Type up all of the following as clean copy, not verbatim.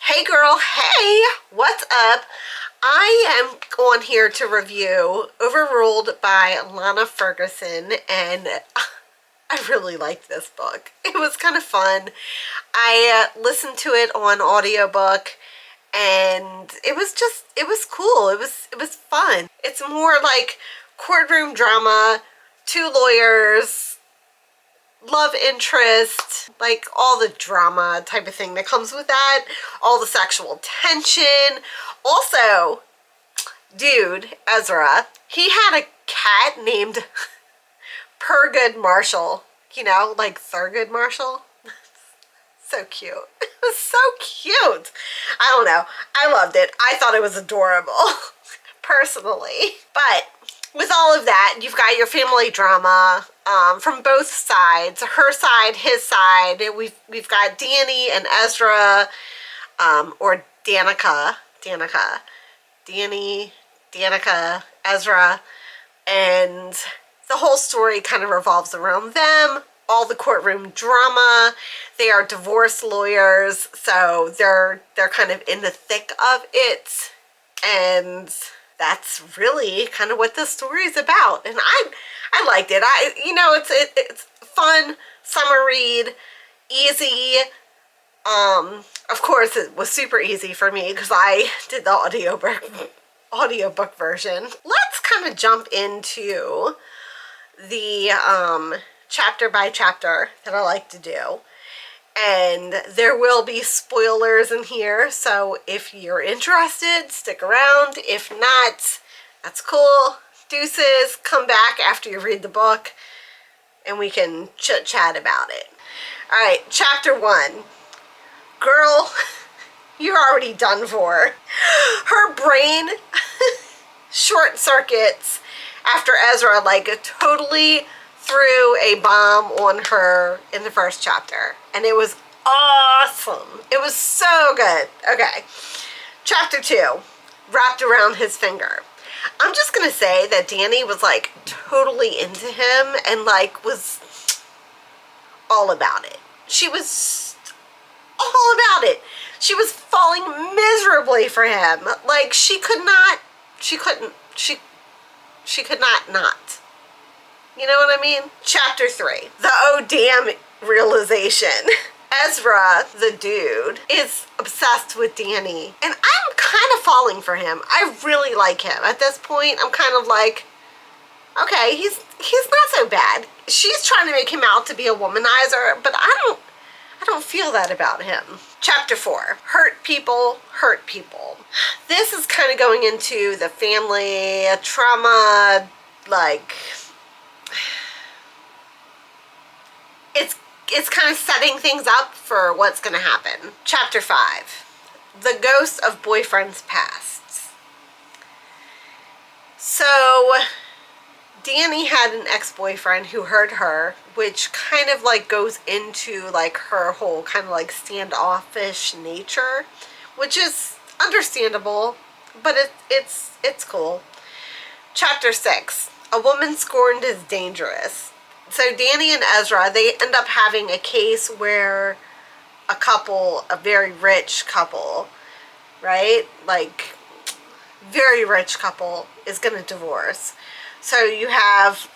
Hey girl, hey, what's up? I am on here to review Overruled by Lana Ferguson, and I really liked this book. It was kind of fun. I listened to it on audiobook, and it was cool. It was fun. It's more like courtroom drama, two lawyers, love interest, like all the drama type of thing that comes with that, all the sexual tension. Also, dude, Ezra, he had a cat named Purr-good Marshal, like Thurgood Marshall. So cute. It was so cute. I don't know. I loved it. I thought it was adorable, personally. But with all of that, you've got your family drama from both sides. Her side, his side. We've got Dani and Ezra, or Danica, Dani, Danica, Ezra, and the whole story kind of revolves around them. All the courtroom drama. They are divorce lawyers, so they're kind of in the thick of it, and that's really kind of what the story is about. And I liked it. It's fun summer read, easy. Of course it was super easy for me because I did the audiobook version. Let's kind of jump into the chapter by chapter that I like to do. And there will be spoilers in here, so if you're interested, stick around. If not, that's cool. Deuces, come back after you read the book and we can chit-chat about it. Alright, chapter 1. Girl, you're already done for. Her brain short circuits after Ezra totally threw a bomb on her in the first chapter, and it was awesome. It was so good. Okay, chapter 2, wrapped around his finger. I'm just gonna say that Dani was totally into him and was all about it. She was all about it. She was falling miserably for him. She could not not. You know what I mean? Chapter 3, the oh damn realization. Ezra, the dude, is obsessed with Dani, and I'm kind of falling for him. I really like him. At this point, I'm kind of okay, he's not so bad. She's trying to make him out to be a womanizer, but I don't feel that about him. Chapter 4, hurt people hurt people. This is kind of going into the family trauma, it's kind of setting things up for what's going to happen. Chapter 5, the ghosts of boyfriends past. So Dani had an ex-boyfriend who hurt her, which kind of goes into her whole kind of standoffish nature, which is understandable, but it's cool. Chapter 6, a woman scorned is dangerous. So Dani and Ezra, they end up having a case where a very rich couple, right? Very rich couple is going to divorce. So you have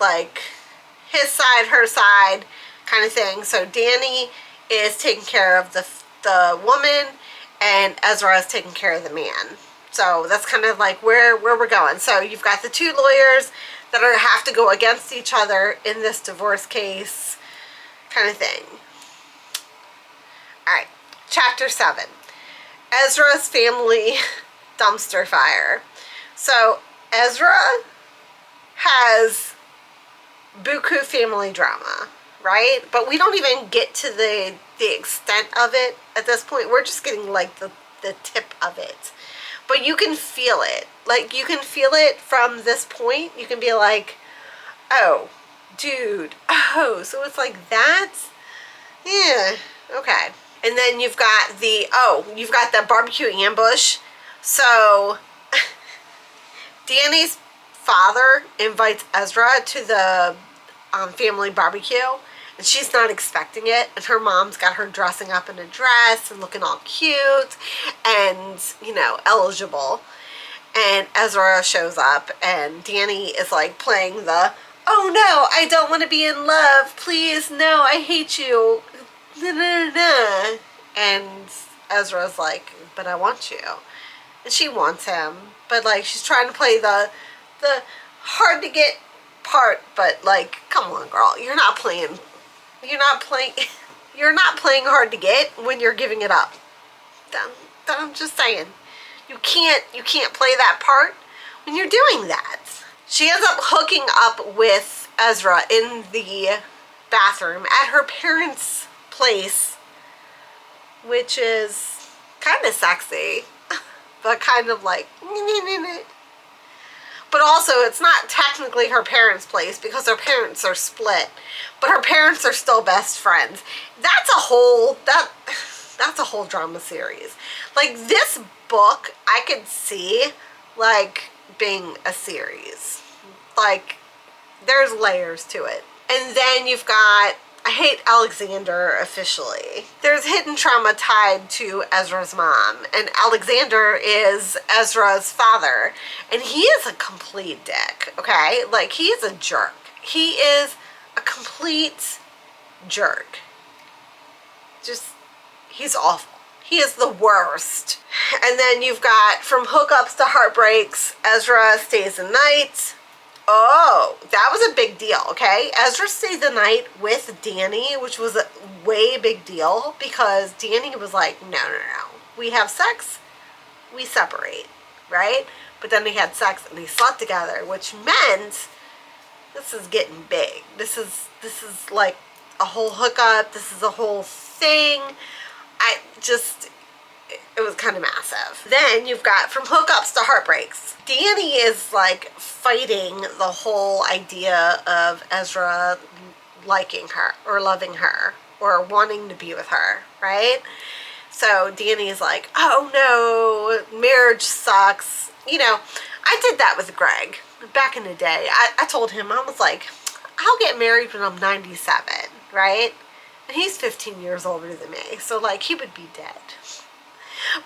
his side, her side kind of thing. So Dani is taking care of the woman, and Ezra is taking care of the man. So that's kind of where we're going. So you've got the two lawyers that have to go against each other in this divorce case kind of thing. Alright, chapter 7. Ezra's family dumpster fire. So Ezra has buku family drama, right? But we don't even get to the extent of it at this point. We're just getting the tip of it. But you can feel it. You can feel it from this point. You can be oh, dude. Oh, so it's that? Yeah, okay. And then you've got the barbecue ambush. So Dani's father invites Ezra to the family barbecue, and she's not expecting it, and her mom's got her dressing up in a dress and looking all cute and, you know, eligible. And Ezra shows up, and Dani is like playing the, oh no, I don't want to be in love, please, no, I hate you, na, na, na, na. And Ezra's like, but I want you. And she wants him, but like she's trying to play the hard to get part, but like, come on girl, you're not playing hard to get when you're giving it up. I'm just saying, you can't play that part when you're doing that. She ends up hooking up with Ezra in the bathroom at her parents' place, which is kind of sexy, but kind of like, but also it's not technically her parents' place because her parents are split, but her parents are still best friends. That's a whole drama series. Like, this book I could see like being a series. Like, there's layers to it. And then you've got, I hate Alexander officially. There's hidden trauma tied to Ezra's mom, and Alexander is Ezra's father, and he is a complete dick, okay? Like, he is a jerk. He is a complete jerk. Just, he's awful. He is the worst. And then you've got from hookups to heartbreaks, Ezra stays the night. Oh, that was a big deal, okay? Ezra stayed the night with Dani, which was a way big deal because Dani was like, no. We have sex, we separate, right? But then they had sex and they slept together, which meant this is getting big. This is like a whole hookup. This is a whole thing. It was kind of massive. Then you've got from hookups to heartbreaks. Dani is like fighting the whole idea of Ezra liking her or loving her or wanting to be with her, right? So Dani is like, oh no, marriage sucks. You know, I did that with Greg back in the day. I told him, I was like, I'll get married when I'm 97, right? And he's 15 years older than me, so like he would be dead.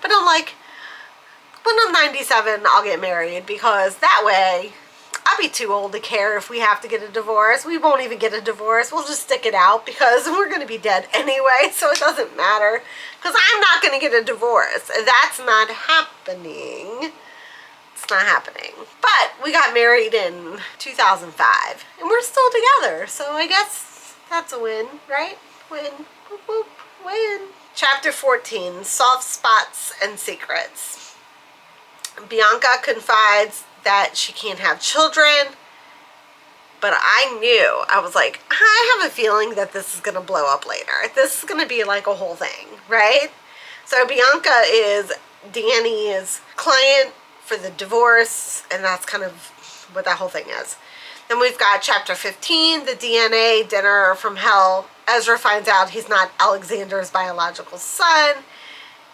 But I'm like, when I'm 97, I'll get married because that way I'll be too old to care if we have to get a divorce. We won't even get a divorce. We'll just stick it out because we're going to be dead anyway, so it doesn't matter because I'm not going to get a divorce. That's not happening. It's not happening. But we got married in 2005 and we're still together, so I guess that's a win, right? Win. Whoop, whoop, win. Chapter 14, Soft Spots and Secrets. Bianca confides that she can't have children, but I knew, I was like, I have a feeling that this is going to blow up later. This is going to be like a whole thing, right? So Bianca is Dani's client for the divorce, and that's kind of what that whole thing is. Then we've got chapter 15, the DNA dinner from hell. Ezra finds out he's not Alexander's biological son.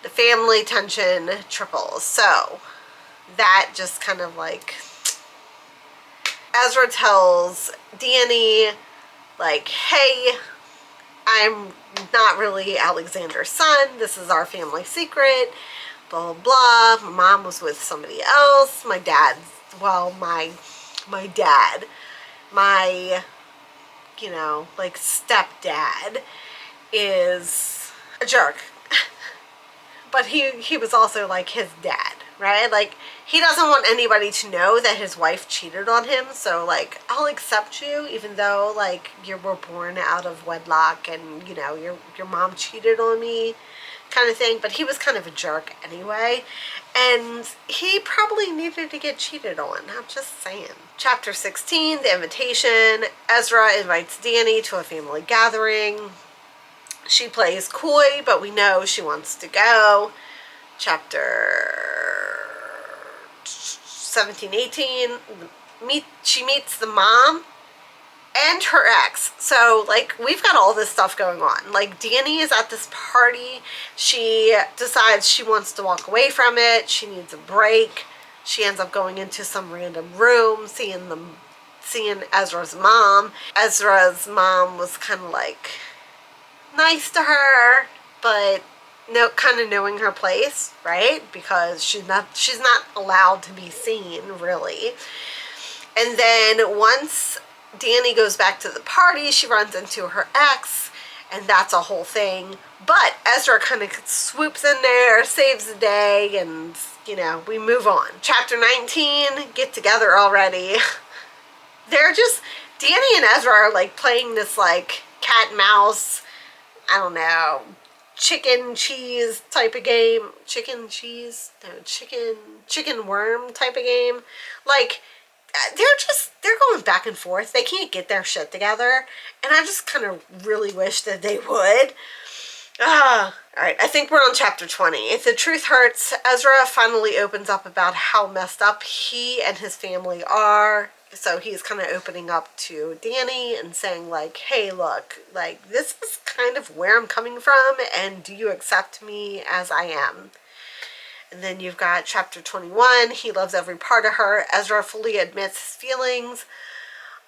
The family tension triples. So that just kind of like, Ezra tells Dani, like, hey, I'm not really Alexander's son. This is our family secret. Blah, blah, blah. My mom was with somebody else. My dad, well, my dad, my, you know, like stepdad is a jerk. But he was also like his dad, right? Like, he doesn't want anybody to know that his wife cheated on him. So like, I'll accept you even though like you were born out of wedlock and, you know, your mom cheated on me kind of thing. But he was kind of a jerk anyway. And he probably needed to get cheated on. I'm just saying. Chapter 16, The Invitation. Ezra invites Dani to a family gathering. She plays coy, but we know she wants to go. Chapter 17, 18. She meets the mom and her ex. So, like, we've got all this stuff going on. Like, Dani is at this party. She decides she wants to walk away from it. She needs a break. She ends up going into some random room, seeing seeing Ezra's mom. Ezra's mom was kind of like nice to her, but kind of knowing her place, right? Because she's not allowed to be seen, really. And then once Dani goes back to the party, she runs into her ex, and that's a whole thing. But Ezra kind of swoops in there, saves the day, and, we move on. Chapter 19, get together already. They're just, Dani and Ezra are like playing this like cat and mouse, I don't know, chicken cheese type of game. Chicken worm type of game. Like, they're going back and forth. They can't get their shit together. And I just kind of really wish that they would. Alright, I think we're on chapter 20. If the truth hurts, Ezra finally opens up about how messed up he and his family are. So he's kind of opening up to Dani and saying like, hey, look, like, this is kind of where I'm coming from, and do you accept me as I am? And then you've got chapter 21, he loves every part of her. Ezra fully admits his feelings.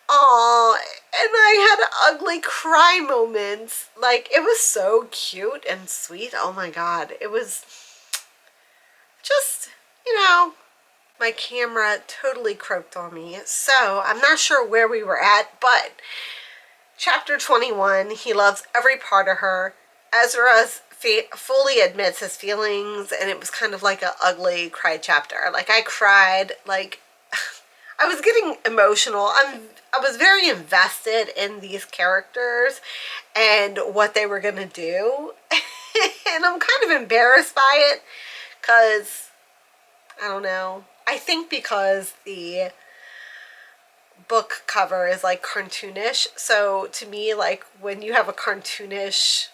Aww, and I had ugly cry moments. Like, it was so cute and sweet. Oh my god, it was just, my camera totally croaked on me. So, I'm not sure where we were at, but chapter 21, he loves every part of her. Ezra's fully admits his feelings, and it was kind of like an ugly cry chapter. Like, I cried, like, I was getting emotional. I was very invested in these characters and what they were going to do. And I'm kind of embarrassed by it because, I don't know. I think because the book cover is like cartoonish. So to me, like, when you have a cartoonish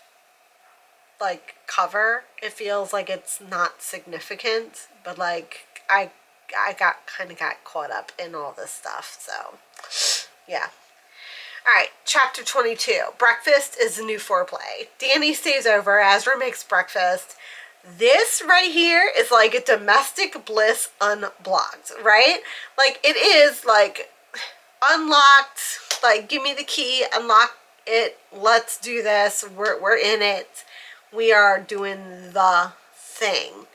like cover, it feels like it's not significant. But like, I kind of got caught up in all this stuff, so yeah. Alright, chapter 22. Breakfast is the new foreplay. Dani stays over, Ezra makes breakfast. This right here is like a domestic bliss unblocked, right? Like, it is like unlocked, like, give me the key, unlock it, let's do this, we're in it, we are doing the thing.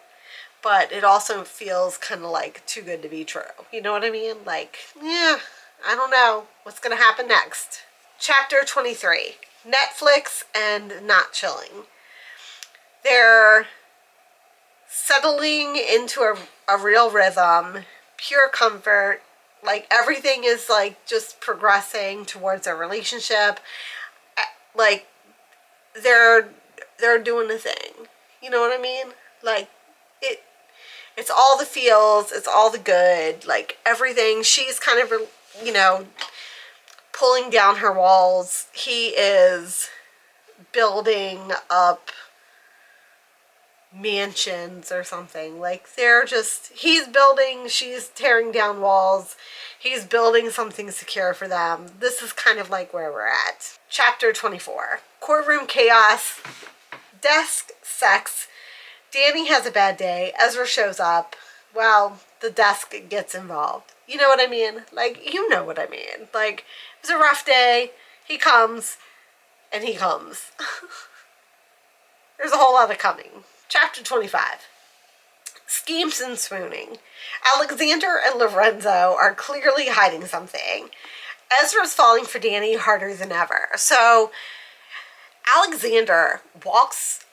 But it also feels kind of like too good to be true. You know what I mean? Like, yeah, I don't know what's going to happen next. Chapter 23. Netflix and not chilling. They're settling into a real rhythm, pure comfort. Like, everything is like just progressing towards a relationship. Like, they're doing a thing. You know what I mean? Like, it's all the feels, it's all the good, like, everything. She's kind of, pulling down her walls. He is building up mansions or something. Like, he's building, she's tearing down walls. He's building something secure for them. This is kind of like where we're at. Chapter 24. Courtroom chaos, desk sex. Dani has a bad day. Ezra shows up. Well, the desk gets involved. You know what I mean? Like, you know what I mean. Like, it was a rough day. He comes, and he comes. There's a whole lot of coming. Chapter 25. Schemes and swooning. Alexander and Lorenzo are clearly hiding something. Ezra's falling for Dani harder than ever. So, Alexander walks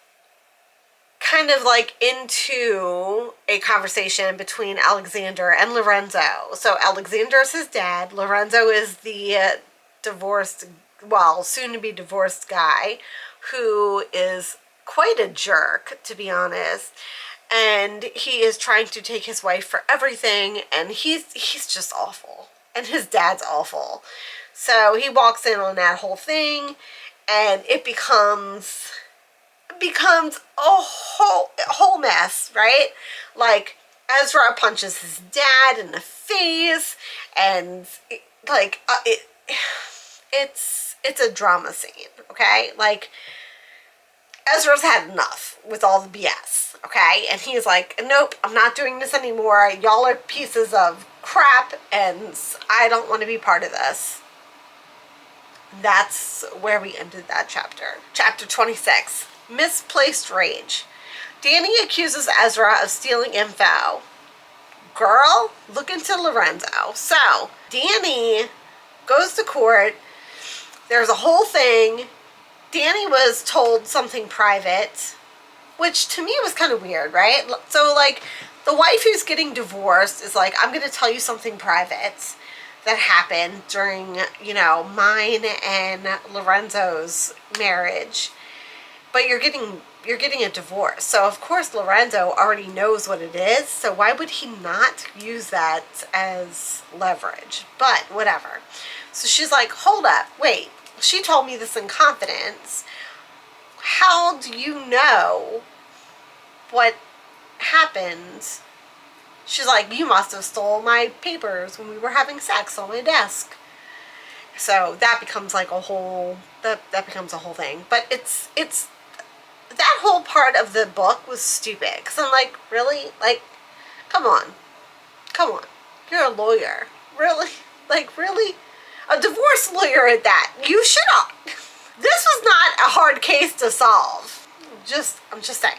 kind of like into a conversation between Alexander and Lorenzo. So Alexander is his dad. Lorenzo is the divorced, well, soon to be divorced guy who is quite a jerk, to be honest. And he is trying to take his wife for everything, and he's just awful. And his dad's awful. So he walks in on that whole thing, and it becomes a whole mess, right? Like, Ezra punches his dad in the face, and it's a drama scene, okay? Like, Ezra's had enough with all the BS, okay? And he's like, nope, I'm not doing this anymore. Y'all are pieces of crap and I don't want to be part of this. That's where we ended that chapter. Chapter 26, Misplaced Rage. Dani accuses Ezra of stealing info. Girl, look into Lorenzo. So, Dani goes to court. There's a whole thing. Dani was told something private, which to me was kind of weird, right? So, like, the wife who's getting divorced is like, I'm going to tell you something private that happened during, you know, mine and Lorenzo's marriage. But you're getting a divorce. So, of course, Lorenzo already knows what it is. So, why would he not use that as leverage? But, whatever. So, she's like, hold up. Wait. She told me this in confidence. How do you know what happened? She's like, you must have stole my papers when we were having sex on my desk. So, that becomes like a whole, that becomes a whole thing. But it's that whole part of the book was stupid. Because I'm like, really? Like, come on. Come on. You're a lawyer. Really? Like, really? A divorce lawyer at that. You should not. This was not a hard case to solve. I'm just saying.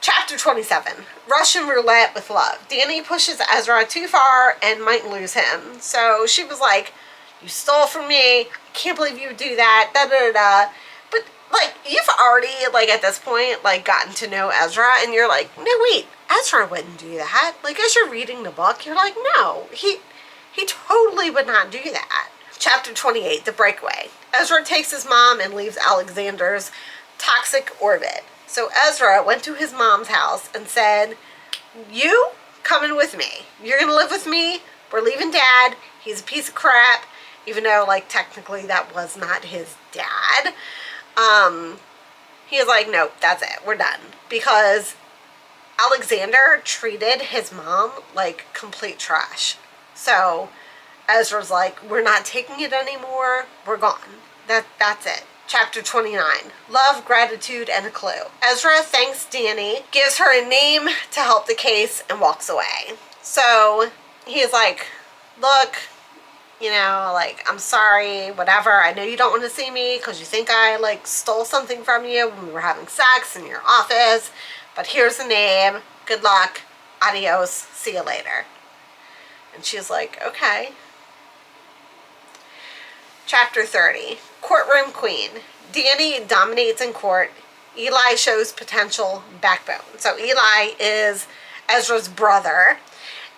Chapter 27. Russian Roulette with Love. Dani pushes Ezra too far and might lose him. So she was like, you stole from me. I can't believe you would do that. Da da da. But, like, you've already, like, at this point, like, gotten to know Ezra, and you're like, no, wait, Ezra wouldn't do that. Like, as you're reading the book, you're like, no, he totally would not do that. Chapter 28, The Breakaway. Ezra takes his mom and leaves Alexander's toxic orbit. So Ezra went to his mom's house and said, you coming with me. You're going to live with me. We're leaving Dad. He's a piece of crap. Even though, like, technically that was not his dad. He was like, nope, that's it. We're done. Because Alexander treated his mom like complete trash. So Ezra's like, we're not taking it anymore. We're gone. That's it. Chapter 29. Love, Gratitude, and a Clue. Ezra thanks Dani, gives her a name to help the case, and walks away. So he's like, look, you know, like, I'm sorry, whatever. I know you don't want to see me because you think I, like, stole something from you when we were having sex in your office. But here's the name. Good luck. Adios. See you later. And she's like, okay. Chapter 30. Courtroom Queen. Dani dominates in court. Eli shows potential backbone. So Eli is Ezra's brother.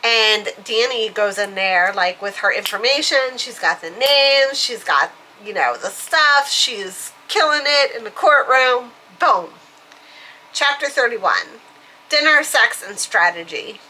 And Dani goes in there, like, with her information. She's got the names. She's got, you know, the stuff. She's killing it in the courtroom. Boom. Chapter 31. Dinner, Sex, and Strategy.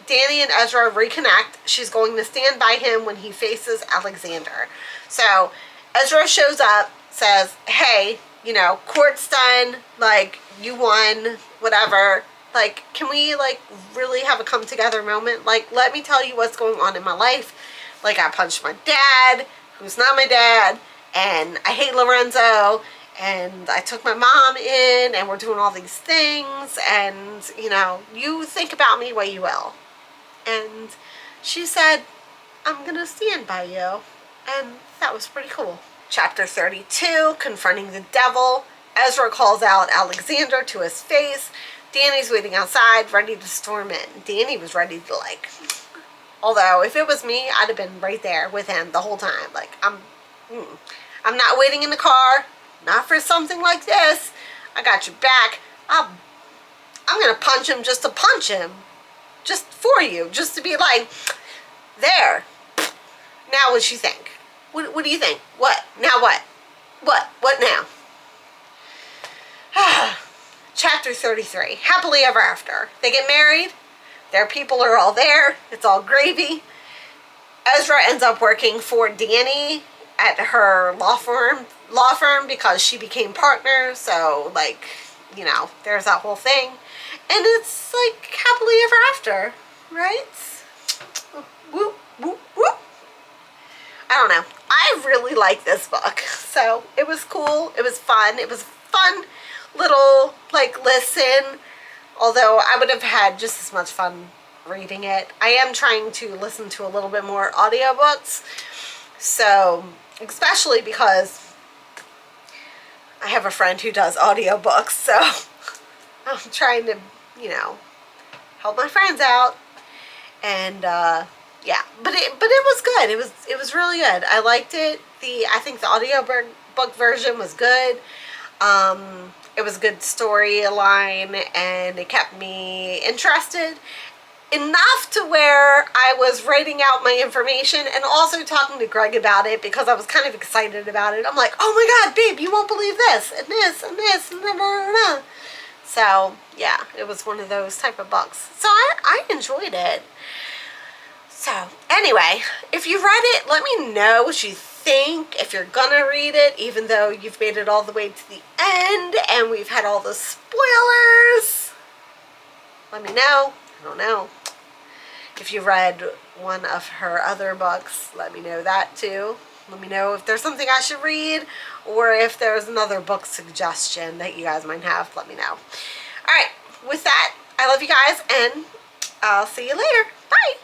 Dani and Ezra reconnect. She's going to stand by him when he faces Alexander. So Ezra shows up, says, hey, you know, court's done. Like, you won, whatever. Like, can we, like, really have a come-together moment? Like, let me tell you what's going on in my life. Like, I punched my dad, who's not my dad, and I hate Lorenzo, and I took my mom in, and we're doing all these things, and, you know, you think about me what you will. And she said, I'm going to stand by you. And that was pretty cool. Chapter 32, Confronting the Devil. Ezra calls out Alexander to his face. Dani's waiting outside, ready to storm in. Dani was ready to, like... Although, if it was me, I'd have been right there with him the whole time. Like, I'm not waiting in the car. Not for something like this. I got your back. I'm going to punch him just to punch him. Just for you. Just to be like, there. Now what you think? What do you think? What? Now what? What now? Chapter 33. Happily Ever After. They get married. Their people are all there. It's all gravy. Ezra ends up working for Dani at her law firm because she became partner. So, like, you know, there's that whole thing. And it's like happily ever after, right? Whoop, whoop, whoop. I don't know. I really like this book. So it was cool. It was fun. It was a fun little, like, listen. Although I would have had just as much fun reading it. I am trying to listen to a little bit more audiobooks. So, especially because I have a friend who does audiobooks, so I'm trying to, you know, help my friends out. And yeah, but it was good. It was really good. I liked it. I think the audiobook version was good. It was a good storyline, and it kept me interested enough to where I was writing out my information and also talking to Greg about it because I was kind of excited about it. I'm like, oh my god, babe, you won't believe this and this and this and blah, blah, blah. So yeah, it was one of those type of books. So I enjoyed it. So anyway, if you read it, let me know what you think. If you're gonna read it, even though you've made it all the way to the end and we've had all the spoilers, let me know. I don't know. If you read one of her other books, let me know that too. Let me know if there's something I should read, or if there's another book suggestion that you guys might have. Let me know. Alright, with that, I love you guys, and I'll see you later. Bye!